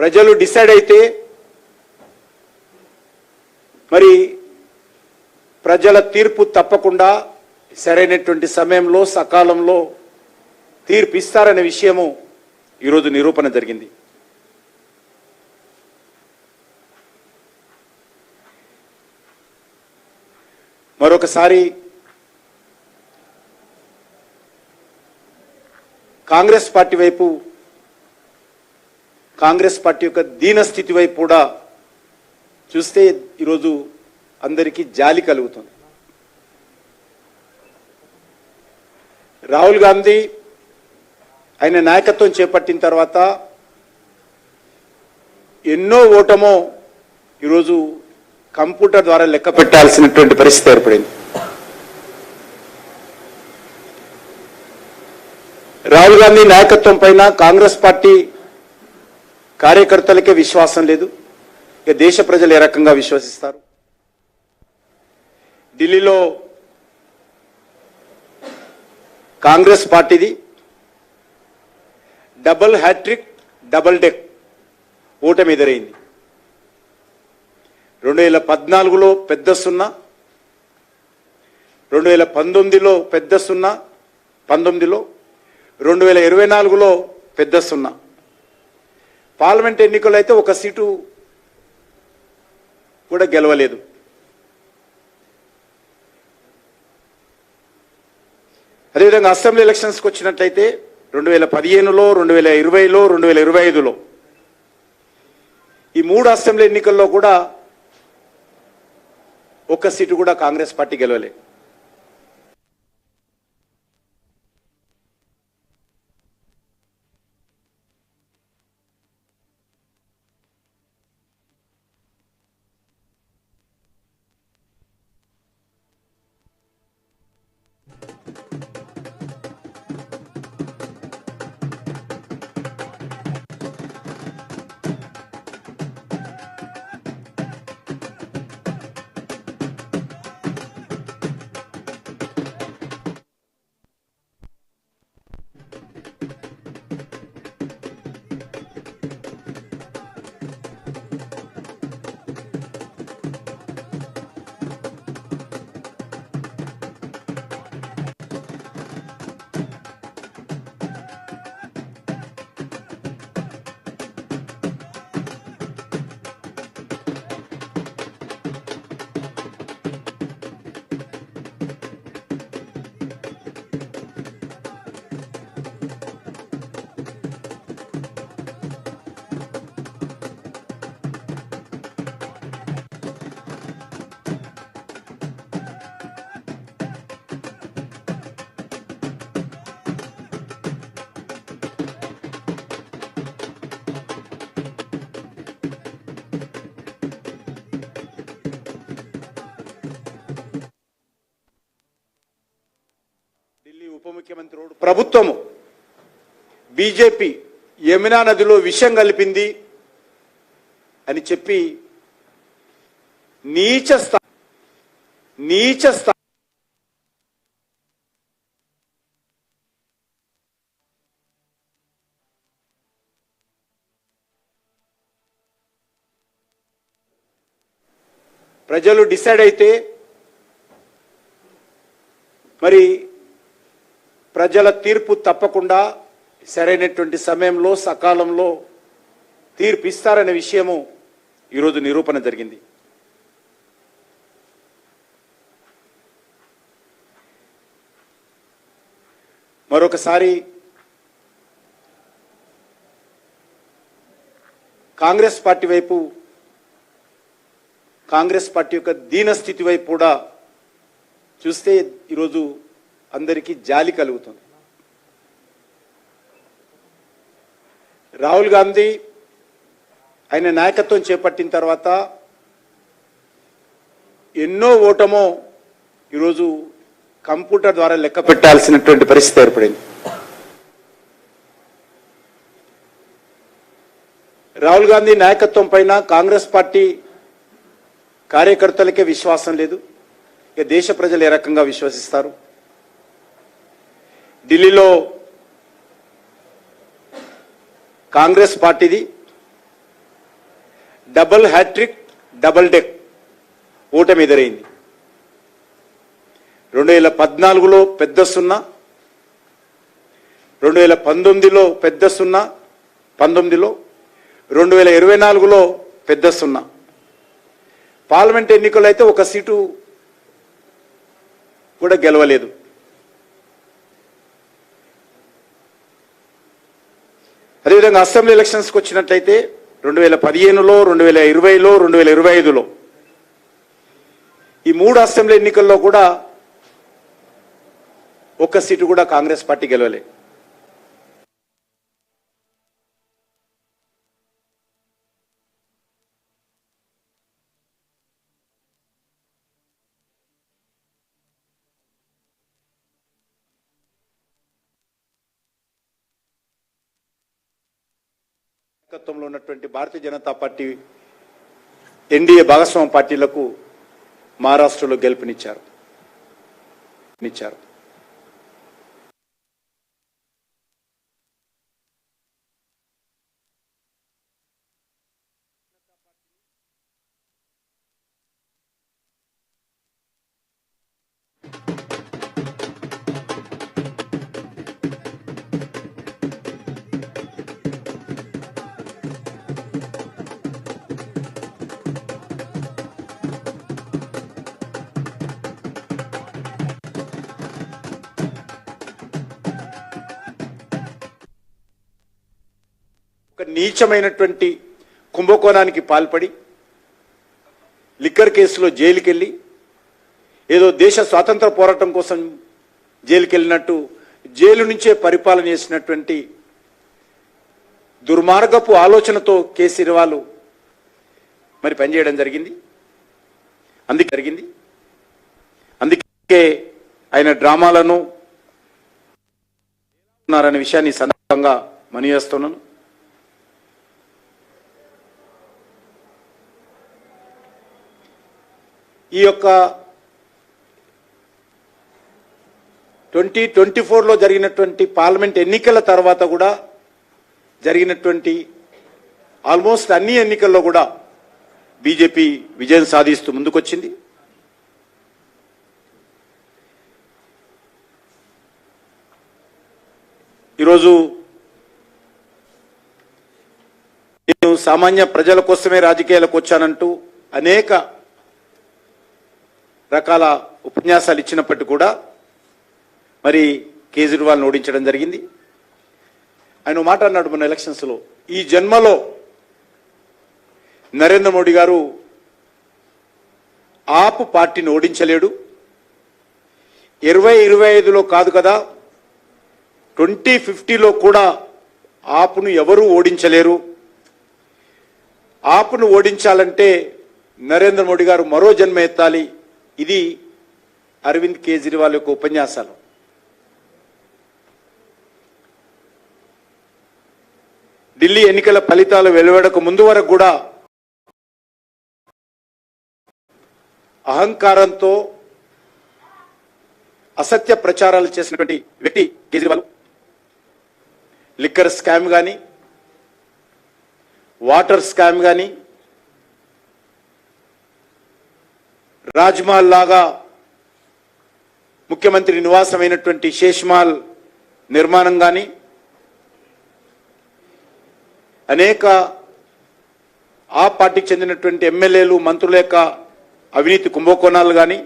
ప్రజలు డిసైడ్ అయితే మరి ప్రజల తీర్పు తప్పకుండా సరైనటువంటి సమయంలో సకాలంలో తీర్పు ఇస్తారనే విషయము ఈరోజు నిరూపణ జరిగింది. మరొకసారి కాంగ్రెస్ పార్టీ వైపు, కాంగ్రెస్ పార్టీ యొక్క దీనస్థితి వైపు కూడా చూస్తే ఈరోజు అందరికీ జాలి కలుగుతుంది. రాహుల్ గాంధీ ఆయన నాయకత్వం చేపట్టిన తర్వాత ఎన్నో ఓటమో ఈరోజు కంప్యూటర్ ద్వారా లెక్క పెట్టాల్సినటువంటి పరిస్థితి ఏర్పడింది. రాహుల్ గాంధీ నాయకత్వం పైన కాంగ్రెస్ పార్టీ కార్యకర్తలకే విశ్వాసం లేదు. ఇక దేశ ప్రజలు ఏ రకంగా విశ్వసిస్తారు? ఢిల్లీలో కాంగ్రెస్ పార్టీది డబుల్ హ్యాట్రిక్ డబుల్ డెక్ ఓటమి ఎదురైంది. 2014లో పెద్ద సున్నా, 2019లో పెద్ద సున్నా, 19లో 2024లో పెద్ద సున్నా. పార్లమెంట్ ఎన్నికల్లో అయితే ఒక సీటు కూడా గెలవలేదు. అదేవిధంగా అసెంబ్లీ ఎలక్షన్స్కి వచ్చినట్లయితే 2015లో, 2020లో, 2025లో ఈ 3 అసెంబ్లీ ఎన్నికల్లో కూడా ఒక్క సీటు కూడా కాంగ్రెస్ పార్టీ గెలవలేదు. ఉప ముఖ్యమంత్రి ప్రభుత్వము బీజేపీ యమునా నదిలో విషం కలిపింది అని చెప్పి నీచ ప్రజలు డిసైడ్ అయితే మరి ప్రజల తీర్పు తప్పకుండా సరైనటువంటి సమయంలో సకాలంలో తీర్పు ఇస్తారనే విషయము ఈరోజు నిరూపణ జరిగింది. మరొకసారి కాంగ్రెస్ పార్టీ వైపు, కాంగ్రెస్ పార్టీ యొక్క దీనస్థితి వైపు కూడా చూస్తే ఈరోజు అందరికీ జాలి కలుగుతుంది. రాహుల్ గాంధీ ఆయన నాయకత్వం చేపట్టిన తర్వాత ఎన్నో ఓటమో ఈరోజు కంప్యూటర్ ద్వారా లెక్క పెట్టాల్సినటువంటి పరిస్థితి ఏర్పడింది. రాహుల్ గాంధీ నాయకత్వం పైన కాంగ్రెస్ పార్టీ కార్యకర్తలకే విశ్వాసం లేదు. ఇక దేశ ప్రజలు ఏ రకంగా విశ్వసిస్తారు? ఢిల్లీలో కాంగ్రెస్ పార్టీది డబుల్ హ్యాట్రిక్ డబుల్ డెక్ ఓటమి ఎదురైంది. 2014లో పెద్ద సున్నా, 2019లో పెద్ద సున్నా, 19లో 2024లో పెద్ద సున్నా. పార్లమెంట్ ఎన్నికల్లో అయితే ఒక సీటు కూడా గెలవలేదు. అదేవిధంగా అసెంబ్లీ ఎలక్షన్స్కి వచ్చినట్లయితే 2015లో, 2020లో, 2025లో ఈ 3 అసెంబ్లీ ఎన్నికల్లో కూడా ఒక్క సీటు కూడా కాంగ్రెస్ పార్టీ గెలవలే. నాయకత్వంలో ఉన్నటువంటి భారతీయ జనతా పార్టీ ఎన్డీఏ భాగస్వామ్య పార్టీలకు మహారాష్ట్రలో గెలుపునిచ్చారు. ఒక నీచమైనటువంటి కుంభకోణానికి పాల్పడి లిక్కర్ కేసులో జైలుకెళ్ళి ఏదో దేశ స్వాతంత్ర పోరాటం కోసం జైలుకెళ్ళినట్టు జైలు నుంచే పరిపాలన చేసినటువంటి దుర్మార్గపు ఆలోచనతో కేసీఆర్ మరి పనిచేయడం జరిగింది. అందుకే ఆయన డ్రామాలను ఉన్నారనే విషయాన్ని సందర్భంగా మనవి చేస్తున్నాను. ఈ యొక్క 2024లో జరిగినటువంటి పార్లమెంట్ ఎన్నికల తర్వాత కూడా జరిగినటువంటి ఆల్మోస్ట్ అన్ని ఎన్నికల్లో కూడా బీజేపీ విజయం సాధిస్తూ ముందుకొచ్చింది. ఈరోజు నేను సామాన్య ప్రజల కోసమే రాజకీయాలకు వచ్చానంటూ అనేక రకాల ఉపన్యాసాలు ఇచ్చినప్పటికీ కూడా మరి కేజ్రీవాల్ని ఓడించడం జరిగింది. ఆయన మాట అన్నాడు మొన్న ఎలక్షన్స్లో, ఈ జన్మలో నరేంద్ర మోడీ గారు ఆప్ పార్టీని ఓడించలేడు, 2025లో కాదు కదా 2050లో కూడా ఆప్ను ఎవరూ ఓడించలేరు. ఆప్ను ఓడించాలంటే నరేంద్ర మోడీ గారు మరో జన్మ ఎత్తాలి. ఇది అరవింద్ కేజ్రీవాల్ యొక్క ఉపన్యాసాలు. ఢిల్లీ ఎన్నికల ఫలితాలు వెలువడక ముందు వరకు కూడా అహంకారంతో అసత్య ప్రచారాలు చేసినటువంటి వ్యక్తి కేజ్రీవాల్. లిక్కర్ స్కామ్ కానీ, వాటర్ స్కామ్ కానీ, రాజ్మహల్ లాగా ముఖ్యమంత్రి నివాసమైనటువంటి శేష్మహల్ నిర్మాణం కానీ, అనేక ఆ పార్టీకి చెందినటువంటి ఎమ్మెల్యేలు మంత్రుల యొక్క అవినీతి కుంభకోణాలు కానీ